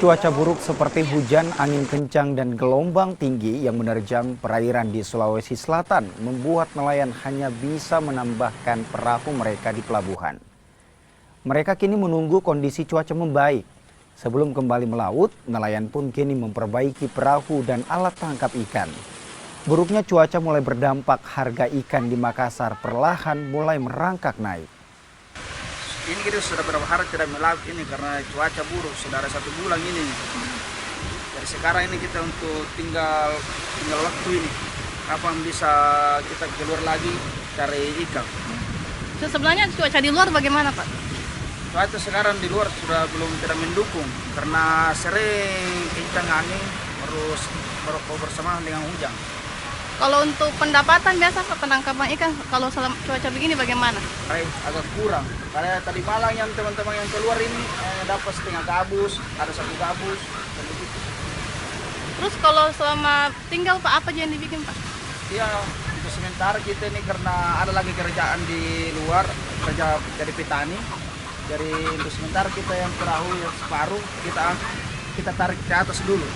Cuaca buruk seperti hujan, angin kencang, dan gelombang tinggi yang menerjang perairan di Sulawesi Selatan membuat nelayan hanya bisa menambahkan perahu mereka di pelabuhan. Mereka kini menunggu kondisi cuaca membaik. Sebelum kembali melaut, nelayan pun kini memperbaiki perahu dan alat tangkap ikan. Buruknya cuaca mulai berdampak harga ikan di Makassar perlahan mulai merangkak naik. Ini kita sudah berapa hari tidak melaut ini karena cuaca buruk, sudah ada 1 bulan ini. Dari sekarang ini kita untuk tinggal waktu ini. Kapan bisa kita keluar lagi cari ikan. Sebenarnya cuaca di luar bagaimana, Pak? Cuaca sekarang di luar sudah belum tidak mendukung karena sering kencang angin harus bersamaan dengan hujan. Kalau untuk pendapatan biasa Pak, penangkapan ikan kalau selama cuaca begini bagaimana? Agak kurang. Karena tadi malam yang teman-teman yang keluar ini dapat setengah gabus, ada 1 gabus, dan begitu. Terus kalau selama tinggal Pak apa aja yang dibikin Pak? Ya, untuk sementara kita ini karena ada lagi kerjaan di luar, kerja jadi petani. Jadi untuk sementara kita yang perahu yang separuh kita tarik ke atas dulu.